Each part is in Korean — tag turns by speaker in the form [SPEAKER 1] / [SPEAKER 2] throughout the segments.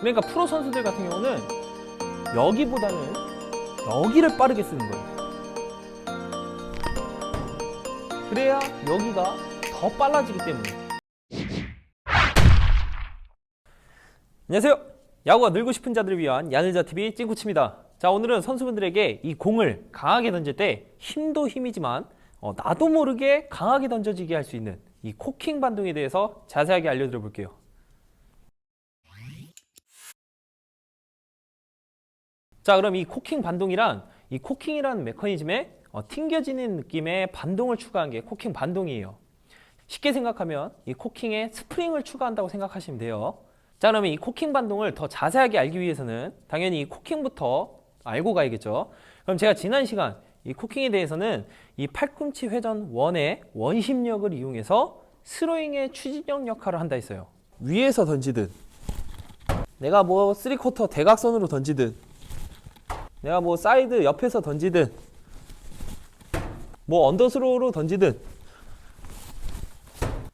[SPEAKER 1] 그러니까 프로 선수들 같은 경우는 여기보다는 여기를 빠르게 쓰는 거예요. 그래야 여기가 더 빨라지기 때문에. 안녕하세요. 야구가 늘고 싶은 자들을 위한 야늘자TV 찐코치입니다. 자, 오늘은 선수분들에게 이 공을 강하게 던질 때 힘도 힘이지만 나도 모르게 강하게 던져지게 할 수 있는 이 코킹 반동에 대해서 자세하게 알려드려 볼게요. 자, 그럼 이 코킹 반동이란 이 코킹이라는 메커니즘에 튕겨지는 느낌의 반동을 추가한 게 코킹 반동이에요. 쉽게 생각하면 이 코킹에 스프링을 추가한다고 생각하시면 돼요. 자, 그러면 이 코킹 반동을 더 자세하게 알기 위해서는 당연히 이 코킹부터 알고 가야겠죠. 그럼 제가 지난 시간 이 코킹에 대해서는 이 팔꿈치 회전 원의 원심력을 이용해서 스로잉의 추진력 역할을 한다 했어요. 위에서 던지든 내가 뭐 3쿼터 대각선으로 던지든 내가 뭐 사이드 옆에서 던지든 뭐 언더스로우로 던지든.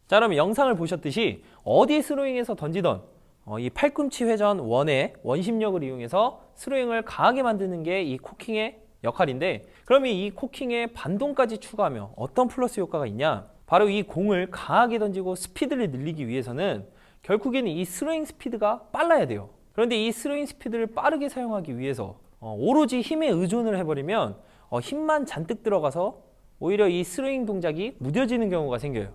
[SPEAKER 1] 자, 그러면 영상을 보셨듯이 어디 스로잉에서 던지던 이 팔꿈치 회전 원의 원심력을 이용해서 스로잉을 강하게 만드는 게 이 코킹의 역할인데, 그러면 이 코킹에 반동까지 추가하면 어떤 플러스 효과가 있냐? 바로 이 공을 강하게 던지고 스피드를 늘리기 위해서는 결국에는 이 스로잉 스피드가 빨라야 돼요. 그런데 이 스로잉 스피드를 빠르게 사용하기 위해서 오로지 힘에 의존을 해버리면 힘만 잔뜩 들어가서 오히려 이 스로잉 동작이 무뎌지는 경우가 생겨요.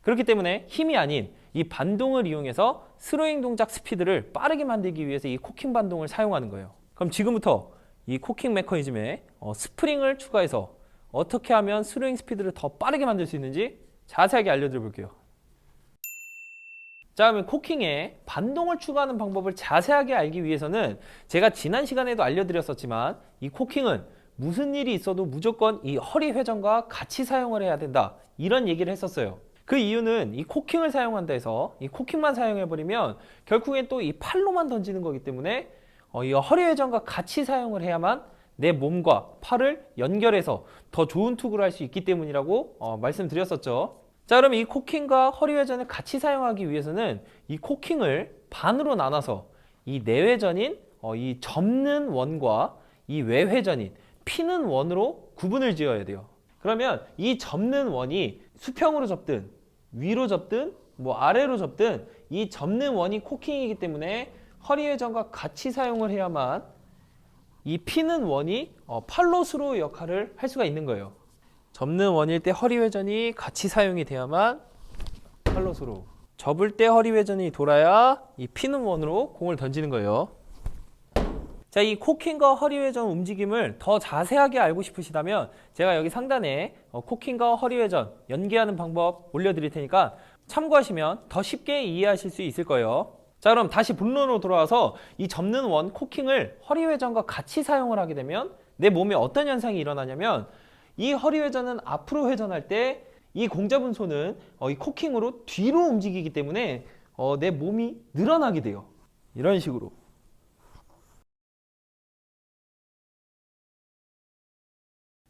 [SPEAKER 1] 그렇기 때문에 힘이 아닌 이 반동을 이용해서 스로잉 동작 스피드를 빠르게 만들기 위해서 이 코킹 반동을 사용하는 거예요. 그럼 지금부터 이 코킹 메커니즘에 스프링을 추가해서 어떻게 하면 스로잉 스피드를 더 빠르게 만들 수 있는지 자세하게 알려드려 볼게요. 자, 그러면 코킹에 반동을 추가하는 방법을 자세하게 알기 위해서는 제가 지난 시간에도 알려드렸었지만 이 코킹은 무슨 일이 있어도 무조건 이 허리 회전과 같이 사용을 해야 된다, 이런 얘기를 했었어요. 그 이유는 이 코킹을 사용한다 해서 이 코킹만 사용해버리면 결국엔 또 이 팔로만 던지는 거기 때문에 이 허리 회전과 같이 사용을 해야만 내 몸과 팔을 연결해서 더 좋은 투구를 할 수 있기 때문이라고 말씀드렸었죠. 자, 그럼 이 코킹과 허리 회전을 같이 사용하기 위해서는 이 코킹을 반으로 나눠서 이 내회전인 이 접는 원과 이 외회전인 피는 원으로 구분을 지어야 돼요. 그러면 이 접는 원이 수평으로 접든 위로 접든 뭐 아래로 접든 이 접는 원이 코킹이기 때문에 허리 회전과 같이 사용을 해야만 이 피는 원이 팔로스로 역할을 할 수가 있는 거예요. 접는 원일 때 허리 회전이 같이 사용이 돼야만 팔로스로, 접을 때 허리 회전이 돌아야 이 피는 원으로 공을 던지는 거예요. 자, 이 코킹과 허리 회전 움직임을 더 자세하게 알고 싶으시다면 제가 여기 상단에 코킹과 허리 회전 연계하는 방법 올려드릴 테니까 참고하시면 더 쉽게 이해하실 수 있을 거예요. 자, 그럼 다시 본론으로 돌아와서 이 접는 원 코킹을 허리 회전과 같이 사용을 하게 되면 내 몸에 어떤 현상이 일어나냐면 이 허리 회전은 앞으로 회전할 때 이 공 잡은 손은 이 코킹으로 뒤로 움직이기 때문에 내 몸이 늘어나게 돼요. 이런 식으로.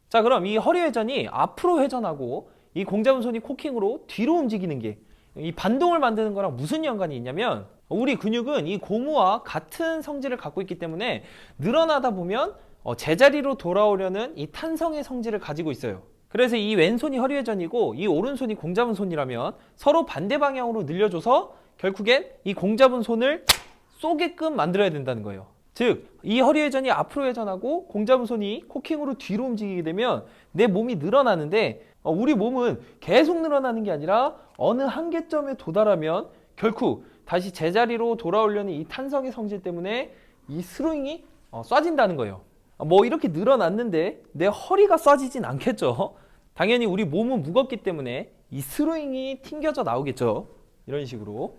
[SPEAKER 1] 자, 그럼 이 허리 회전이 앞으로 회전하고 이 공 잡은 손이 코킹으로 뒤로 움직이는 게 이 반동을 만드는 거랑 무슨 연관이 있냐면, 우리 근육은 이 고무와 같은 성질을 갖고 있기 때문에 늘어나다 보면 제자리로 돌아오려는 이 탄성의 성질을 가지고 있어요. 그래서 이 왼손이 허리 회전이고 이 오른손이 공 잡은 손이라면 서로 반대 방향으로 늘려줘서 결국엔 이 공 잡은 손을 쏘게끔 만들어야 된다는 거예요. 즉, 이 허리 회전이 앞으로 회전하고 공 잡은 손이 코킹으로 뒤로 움직이게 되면 내 몸이 늘어나는데 우리 몸은 계속 늘어나는 게 아니라 어느 한계점에 도달하면 결국 다시 제자리로 돌아오려는 이 탄성의 성질 때문에 이 스로잉이 쏴진다는 거예요. 뭐 이렇게 늘어났는데 내 허리가 쏴지진 않겠죠. 당연히 우리 몸은 무겁기 때문에 이 스로잉이 튕겨져 나오겠죠. 이런 식으로.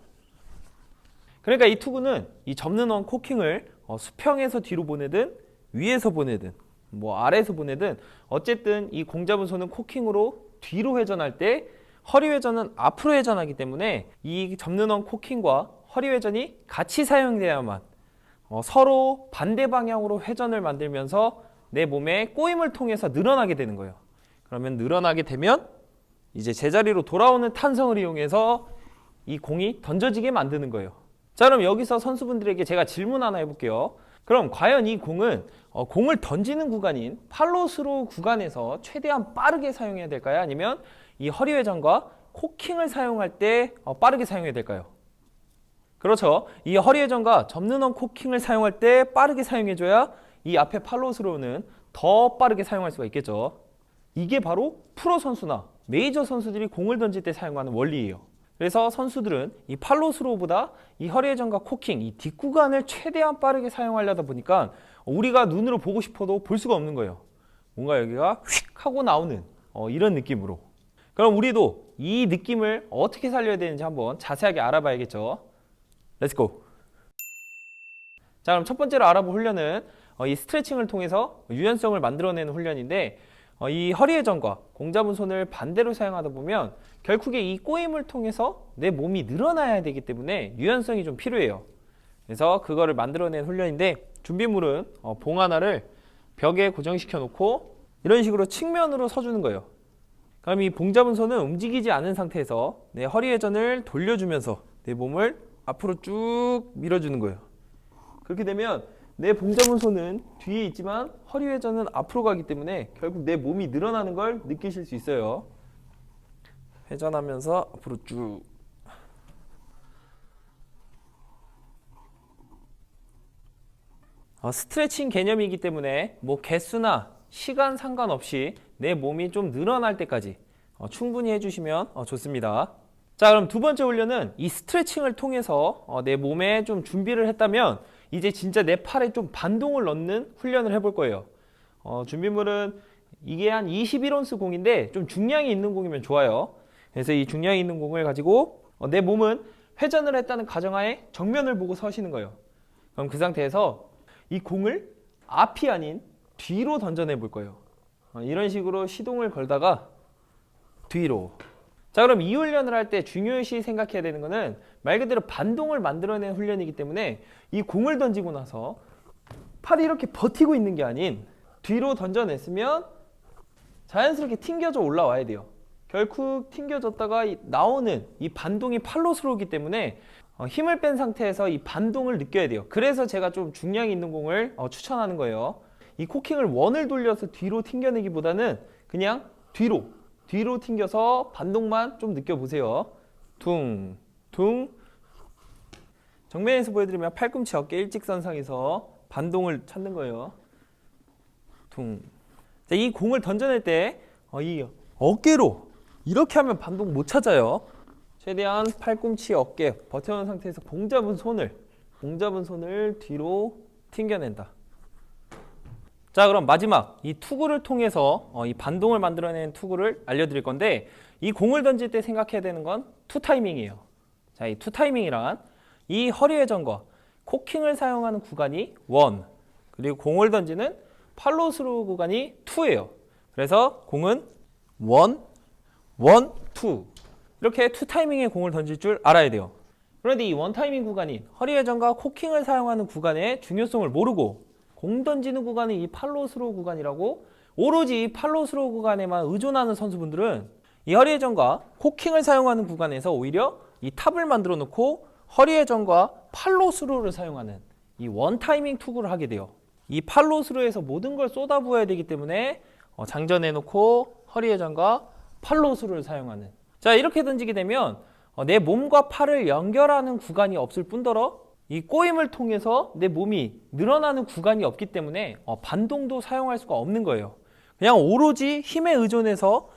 [SPEAKER 1] 그러니까 이 투구는 이 접는 원 코킹을 수평에서 뒤로 보내든 위에서 보내든 뭐 아래에서 보내든 어쨌든 이 공 잡은 손은 코킹으로 뒤로 회전할 때 허리 회전은 앞으로 회전하기 때문에 이 접는 원 코킹과 허리 회전이 같이 사용돼야만 서로 반대 방향으로 회전을 만들면서 내 몸의 꼬임을 통해서 늘어나게 되는 거예요. 그러면 늘어나게 되면 이제 제자리로 돌아오는 탄성을 이용해서 이 공이 던져지게 만드는 거예요. 자, 그럼 여기서 선수분들에게 제가 질문 하나 해볼게요. 그럼 과연 이 공은 공을 던지는 구간인 팔로스로 구간에서 최대한 빠르게 사용해야 될까요? 아니면 이 허리 회전과 코킹을 사용할 때 빠르게 사용해야 될까요? 그렇죠. 이 허리 회전과 접는 원 코킹을 사용할 때 빠르게 사용해줘야 이 앞에 팔로스로는 더 빠르게 사용할 수가 있겠죠. 이게 바로 프로 선수나 메이저 선수들이 공을 던질 때 사용하는 원리예요. 그래서 선수들은 이 팔로스로우보다 이 허리 회전과 코킹, 이 뒷구간을 최대한 빠르게 사용하려다 보니까 우리가 눈으로 보고 싶어도 볼 수가 없는 거예요. 뭔가 여기가 휙 하고 나오는 이런 느낌으로. 그럼 우리도 이 느낌을 어떻게 살려야 되는지 한번 자세하게 알아봐야겠죠. 렛츠고! 자, 그럼 첫 번째로 알아볼 훈련은 이 스트레칭을 통해서 유연성을 만들어내는 훈련인데, 이 허리 회전과 공 잡은 손을 반대로 사용하다 보면 결국에 이 꼬임을 통해서 내 몸이 늘어나야 되기 때문에 유연성이 좀 필요해요. 그래서 그거를 만들어낸 훈련인데, 준비물은 봉 하나를 벽에 고정시켜 놓고 이런 식으로 측면으로 서주는 거예요. 그럼 이 봉 잡은 손은 움직이지 않은 상태에서 내 허리 회전을 돌려주면서 내 몸을 앞으로 쭉 밀어주는 거예요. 그렇게 되면 내 봉 잡은 손은 뒤에 있지만 허리 회전은 앞으로 가기 때문에 결국 내 몸이 늘어나는 걸 느끼실 수 있어요. 회전하면서 앞으로 쭉. 스트레칭 개념이기 때문에 뭐 개수나 시간 상관없이 내 몸이 좀 늘어날 때까지 충분히 해주시면 좋습니다. 자, 그럼 두 번째 훈련은 이 스트레칭을 통해서 내 몸에 좀 준비를 했다면 이제 진짜 내 팔에 좀 반동을 넣는 훈련을 해볼 거예요. 준비물은 이게 한 21온스 공인데 좀 중량이 있는 공이면 좋아요. 그래서 이 중량이 있는 공을 가지고 내 몸은 회전을 했다는 가정하에 정면을 보고 서시는 거예요. 그럼 그 상태에서 이 공을 앞이 아닌 뒤로 던져내 볼 거예요. 이런 식으로 시동을 걸다가 뒤로. 자, 그럼 이 훈련을 할 때 중요시 생각해야 되는 거는 말 그대로 반동을 만들어내는 훈련이기 때문에 이 공을 던지고 나서 팔이 이렇게 버티고 있는 게 아닌 뒤로 던져냈으면 자연스럽게 튕겨져 올라와야 돼요. 결국 튕겨졌다가 나오는 이 반동이 팔로스로우기 때문에 힘을 뺀 상태에서 이 반동을 느껴야 돼요. 그래서 제가 좀 중량이 있는 공을 추천하는 거예요. 이 코킹을 원을 돌려서 뒤로 튕겨내기보다는 그냥 뒤로 튕겨서 반동만 좀 느껴보세요. 퉁, 퉁. 정면에서 보여드리면 팔꿈치 어깨 일직선상에서 반동을 찾는 거예요. 퉁. 자, 이 공을 던져낼 때 이 어깨로 이렇게 하면 반동 못 찾아요. 최대한 팔꿈치 어깨 버텨놓은 상태에서 공 잡은 손을 뒤로 튕겨낸다. 자, 그럼 마지막 이 투구를 통해서 이 반동을 만들어내는 투구를 알려드릴 건데, 이 공을 던질 때 생각해야 되는 건 투 타이밍이에요. 자, 이 투 타이밍이란 이 허리 회전과 코킹을 사용하는 구간이 1, 그리고 공을 던지는 팔로스루 구간이 2예요. 그래서 공은 1, 1, 2 이렇게 투 타이밍의 공을 던질 줄 알아야 돼요. 그런데 이 원 타이밍 구간인 허리 회전과 코킹을 사용하는 구간의 중요성을 모르고 공 던지는 구간은 이 팔로스로우 구간이라고 오로지 이 팔로스로우 구간에만 의존하는 선수분들은 이 허리 회전과 코킹을 사용하는 구간에서 오히려 이 탑을 만들어 놓고 허리 회전과 팔로스로우를 사용하는 이 원 타이밍 투구를 하게 돼요. 이 팔로스로우에서 모든 걸 쏟아부어야 되기 때문에 장전해 놓고 허리 회전과 팔로스로우를 사용하는. 자, 이렇게 던지게 되면 내 몸과 팔을 연결하는 구간이 없을 뿐더러 이 꼬임을 통해서 내 몸이 늘어나는 구간이 없기 때문에 반동도 사용할 수가 없는 거예요. 그냥 오로지 힘에 의존해서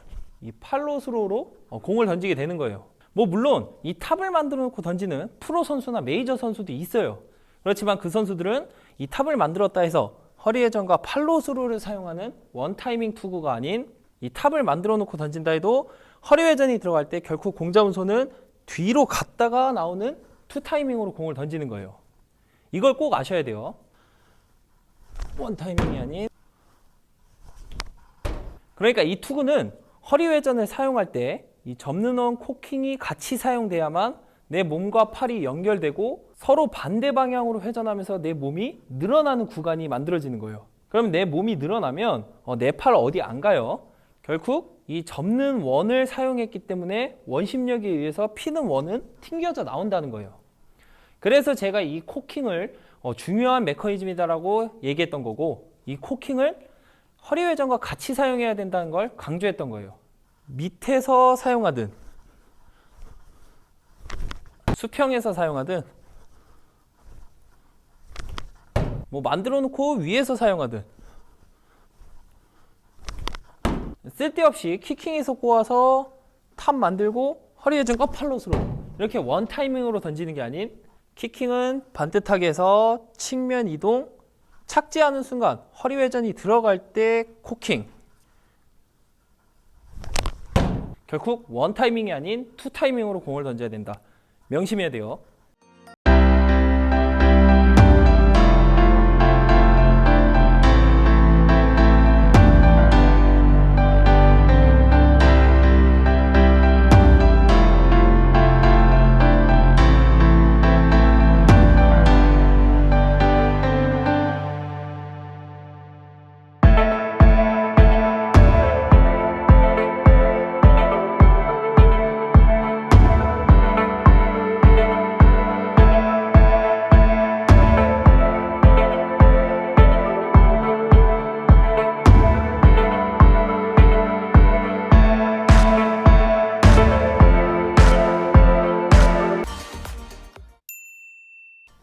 [SPEAKER 1] 이 팔로스로우로 공을 던지게 되는 거예요. 뭐 물론 이 탑을 만들어 놓고 던지는 프로 선수나 메이저 선수도 있어요. 그렇지만 그 선수들은 이 탑을 만들었다 해서 허리 회전과 팔로스로우를 사용하는 원 타이밍 투구가 아닌 이 탑을 만들어 놓고 던진다 해도 허리 회전이 들어갈 때 결국 공 잡은 손은 뒤로 갔다가 나오는 투 타이밍으로 공을 던지는 거예요. 이걸 꼭 아셔야 돼요. 원 타이밍이 아닌. 그러니까 이 투구는 허리 회전을 사용할 때 이 접는 원 코킹이 같이 사용돼야만 내 몸과 팔이 연결되고 서로 반대 방향으로 회전하면서 내 몸이 늘어나는 구간이 만들어지는 거예요. 그럼 내 몸이 늘어나면 내 팔 어디 안 가요. 결국 이 접는 원을 사용했기 때문에 원심력에 의해서 피는 원은 튕겨져 나온다는 거예요. 그래서 제가 이 코킹을 중요한 메커니즘이다라고 얘기했던 거고, 이 코킹을 허리 회전과 같이 사용해야 된다는 걸 강조했던 거예요. 밑에서 사용하든 수평에서 사용하든 뭐 만들어 놓고 위에서 사용하든 쓸데없이 킥킹에서 꼬아서 탑 만들고 허리 회전 컵팔롯으로 이렇게 원 타이밍으로 던지는 게 아닌, 킥킹은 반듯하게 해서 측면 이동, 착지하는 순간 허리 회전이 들어갈 때 코킹. 결국 원 타이밍이 아닌 투 타이밍으로 공을 던져야 된다. 명심해야 돼요.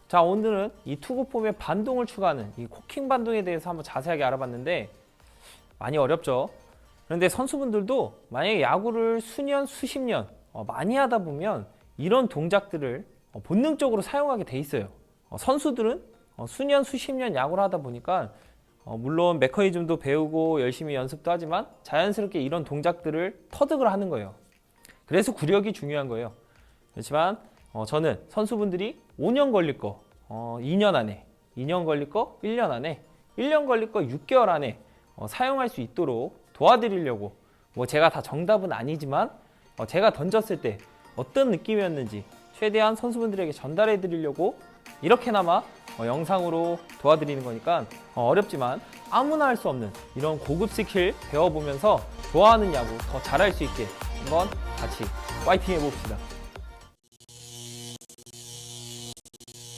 [SPEAKER 1] 자, 오늘은 이 투구폼의 반동을 추가하는 이 코킹 반동에 대해서 한번 자세하게 알아봤는데, 많이 어렵죠. 그런데 선수분들도 만약에 야구를 수년, 수십 년 많이 하다 보면 이런 동작들을 본능적으로 사용하게 돼 있어요. 선수들은 수년, 수십 년 야구를 하다 보니까 물론 메커니즘도 배우고 열심히 연습도 하지만 자연스럽게 이런 동작들을 터득을 하는 거예요. 그래서 구력이 중요한 거예요. 그렇지만 저는 선수분들이 5년 걸릴 거 2년 안에, 2년 걸릴 거 1년 안에, 1년 걸릴 거 6개월 안에 사용할 수 있도록 도와드리려고, 뭐 제가 다 정답은 아니지만 제가 던졌을 때 어떤 느낌이었는지 최대한 선수분들에게 전달해 드리려고 이렇게나마 영상으로 도와드리는 거니까 어렵지만 아무나 할 수 없는 이런 고급 스킬 배워보면서 좋아하는 야구 더 잘할 수 있게 한번 같이 파이팅 해봅시다.